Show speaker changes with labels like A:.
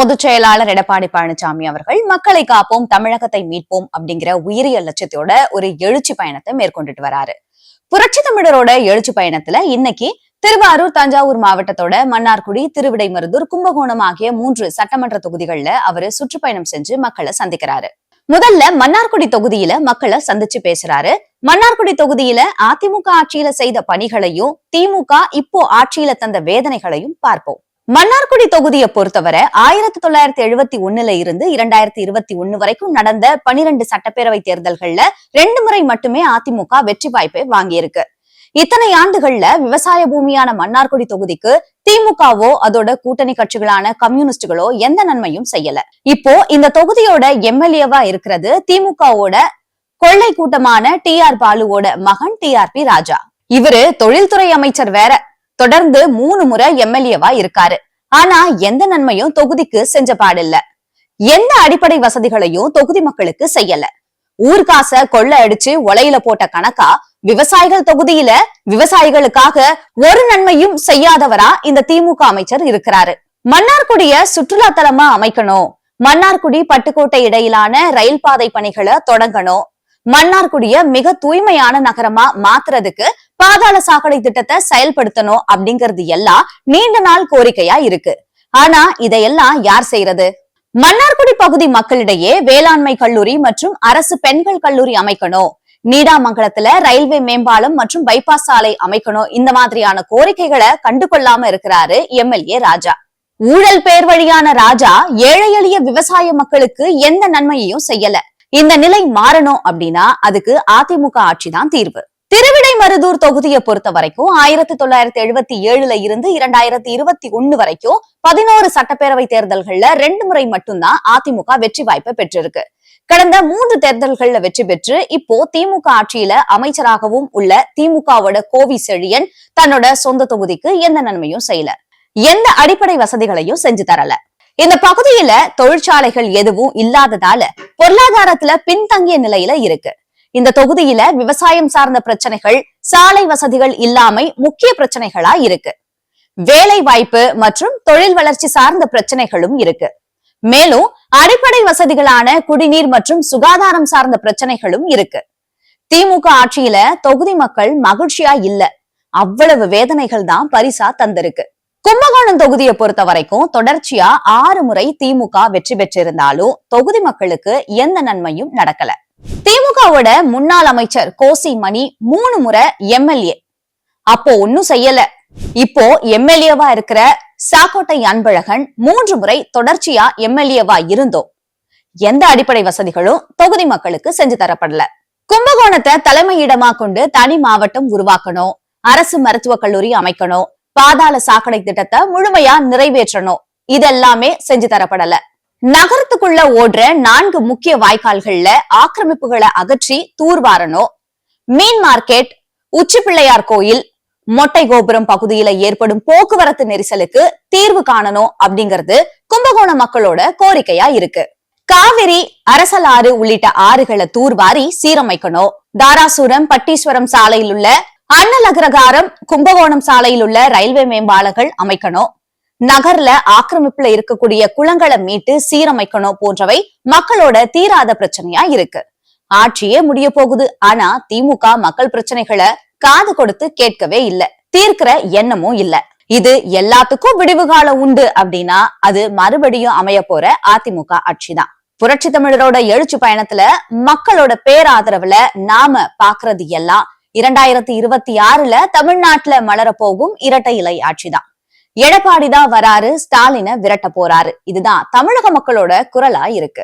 A: பொதுச் செயலாளர் எடப்பாடி பழனிசாமி அவர்கள் மக்களை காப்போம் தமிழகத்தை மீட்போம் அப்படிங்கிற உயரிய லட்சியத்தோட ஒரு எழுச்சி பயணத்தை மேற்கொண்டுட்டு வராரு. புரட்சி தமிழரோட எழுச்சி பயணத்துல இன்னைக்கு திருவாரூர், தஞ்சாவூர் மாவட்டத்தோட மன்னார்குடி, திருவிடைமருதூர், கும்பகோணம் ஆகிய 3 சட்டமன்ற தொகுதிகள்ல அவரு சுற்றுப்பயணம் செஞ்சு மக்களை சந்திக்கிறாரு. முதல்ல மன்னார்குடி தொகுதியில மக்களை சந்திச்சு பேசுறாரு. மன்னார்குடி தொகுதியில அதிமுக ஆட்சியில செய்த பணிகளையும் திமுக இப்போ ஆட்சியில தந்த வேதனைகளையும் பார்ப்போம். மன்னார்குடி தொகுதியை பொறுத்தவரை 1971 இருந்து 2021 வரைக்கும் நடந்த 12 சட்டப்பேரவை தேர்தல்கள்ல 2 முறை மட்டுமே அதிமுக வெற்றி வாய்ப்பை வாங்கியிருக்கு. இத்தனை ஆண்டுகள்ல விவசாய பூமியான மன்னார்குடி தொகுதிக்கு திமுகவோ அதோட கூட்டணி கட்சிகளான கம்யூனிஸ்டுகளோ எந்த நன்மையும் செய்யல. இப்போ இந்த தொகுதியோட எம்எல்ஏவா இருக்கிறது திமுகவோட கொள்ளை கூட்டமான TR பாலுவோட மகன் TRP ராஜா. இவரு தொழில்துறை அமைச்சர் வேற. தொடர்ந்து 3 முறை எம்எல்ஏவா இருக்காரு. ஆனா எந்த நன்மையும் தொகுதிக்கு செஞ்ச பாடில்ல. எந்த அடிப்படை வசதிகளையும் தொகுதி மக்களுக்கு செய்யல. ஊர்காச கொள்ள அடிச்சு ஒலையில போட்ட கணக்கா விவசாயிகள் தொகுதியில விவசாயிகளுக்காக ஒரு நன்மையும் செய்யாதவரா இந்த திமுக அமைச்சர் இருக்கிறாரு. மன்னார்குடிய சுற்றுலா தலமா அமைக்கணும், மன்னார்குடி பட்டுக்கோட்டை இடையிலான ரயில் பாதை பணிகளை தொடங்கணும், மன்னார்குடிய மிக தூய்மையான நகரமா மாத்துறதுக்கு பாதாள சாக்கடை திட்டத்தை செயல்படுத்தணும் அப்படிங்கிறது எல்லாம் நீண்ட நாள் கோரிக்கையா இருக்கு. ஆனா இதையெல்லாம் யார் செய்யறது? மன்னார்குடி பகுதி மக்களிடையே வேளாண்மை கல்லூரி மற்றும் அரசு பெண்கள் கல்லூரி அமைக்கணும், நீடாமங்கலத்துல ரயில்வே மேம்பாலம் மற்றும் பைபாஸ் சாலை அமைக்கணும், இந்த மாதிரியான கோரிக்கைகளை கண்டுகொள்ளாம இருக்கிறாரு எம்எல்ஏ ராஜா. ஊழல் பேர் வழியான ராஜா ஏழை எளிய விவசாய மக்களுக்கு எந்த நன்மையையும் செய்யல. இந்த நிலை மாறணும் அப்படின்னா அதுக்கு அதிமுக ஆட்சிதான் தீர்வு. திருவிடைமருதூர் தொகுதியை பொறுத்த வரைக்கும் 1977 இருந்து 2021 வரைக்கும் 11 சட்டப்பேரவை தேர்தல்கள்ல 2 முறை மட்டும்தான் அதிமுக வெற்றி வாய்ப்பை பெற்றிருக்கு. கடந்த 3 தேர்தல்கள்ல வெற்றி பெற்று இப்போ திமுக ஆட்சியில அமைச்சராகவும் உள்ள திமுகவோட கோவி செழியன் தன்னோட சொந்த தொகுதிக்கு எந்த நன்மையும் செய்யல. எந்த அடிப்படை வசதிகளையும் செஞ்சு தரல. இந்த பகுதியில தொழிற்சாலைகள் எதுவும் இல்லாததால பொருளாதாரத்துல பின்தங்கிய நிலையில இருக்கு. இந்த தொகுதியில விவசாயம் சார்ந்த பிரச்சனைகள், சாலை வசதிகள் இல்லாமை முக்கிய பிரச்சனைகளா இருக்கு. வேலை வாய்ப்பு மற்றும் தொழில் வளர்ச்சி சார்ந்த பிரச்சனைகளும் இருக்கு. மேலும் அடிப்படை வசதிகளான குடிநீர் மற்றும் சுகாதாரம் சார்ந்த பிரச்சனைகளும் இருக்கு. திமுக ஆட்சியில தொகுதி மக்கள் மகிழ்ச்சியா இல்ல. அவ்வளவு வேதனைகள் தான் பரிசா தந்திருக்கு. கும்பகோணம் தொகுதியை பொறுத்த வரைக்கும் தொடர்ச்சியா 6 முறை திமுக வெற்றி பெற்றிருந்தாலும் தொகுதி மக்களுக்கு எந்த நன்மையும் நடக்கல. திமுகவோட முன்னாள் அமைச்சர் கோசி மணி 3 முறை எம்எல்ஏ, அப்போ ஒன்னும் செய்யல. இப்போ எம்எல்ஏவா இருக்கிற சாக்கோட்டை அன்பழகன் 3 முறை தொடர்ச்சியா எம்எல்ஏவா இருந்தோம் எந்த அடிப்படை வசதிகளும் தொகுதி மக்களுக்கு செஞ்சு தரப்படல. கும்பகோணத்தை தலைமையிடமா கொண்டு தனி மாவட்டம் உருவாக்கணும், அரசு மருத்துவக் கல்லூரி அமைக்கணும், பாதாள சாக்கடை திட்டத்தை முழுமையா நிறைவேற்றணும், இதெல்லாமே செஞ்சு தரப்படல. நகரத்துக்குள்ள ஓடுற 4 முக்கிய வாய்க்கால்கள்ல ஆக்கிரமிப்புகளை அகற்றி தூர்வாரணும், மீன் மார்க்கெட், உச்சி பிள்ளையார் கோயில், மொட்டை கோபுரம் பகுதியில ஏற்படும் போக்குவரத்து நெரிசலுக்கு தீர்வு காணணும் அப்படிங்கிறது கும்பகோணம் மக்களோட கோரிக்கையா இருக்கு. காவிரி, அரசலாறு உள்ளிட்ட ஆறுகளை தூர்வாரி சீரமைக்கணும், தாராசுரம் பட்டீஸ்வரம் சாலையில் உள்ள அன்னலகரகாரம், கும்பகோணம் சாலையில் உள்ள ரயில்வே மேம்பாலங்கள் அமைக்கணும், நகர்ல ஆக்கிரமிப்புல இருக்கக்கூடிய குளங்களை மீட்டு சீரமைக்கணும் போன்றவை மக்களோட தீராத பிரச்சனையா இருக்கு. ஆட்சியே முடிய போகுது. ஆனா திமுக மக்கள் பிரச்சனைகளை காது கொடுத்து கேட்கவே இல்ல, தீர்க்கிற எண்ணமும் இல்ல. இது எல்லாத்துக்கும் விடிவு காலம் உண்டு அப்படின்னா அது மறுபடியும் அமைய போற அதிமுக ஆட்சிதான். புரட்சி தமிழரோட எழுச்சி பயணத்துல மக்களோட பேராதரவுல நாம பாக்குறது எல்லாம் 2026 தமிழ்நாட்டுல மலர போகும் இரட்டை இலை ஆட்சிதான். எடப்பாடிதான் வராரு, ஸ்டாலினை விரட்ட போறாரு. இதுதான் தமிழக மக்களோட குரலா இருக்கு.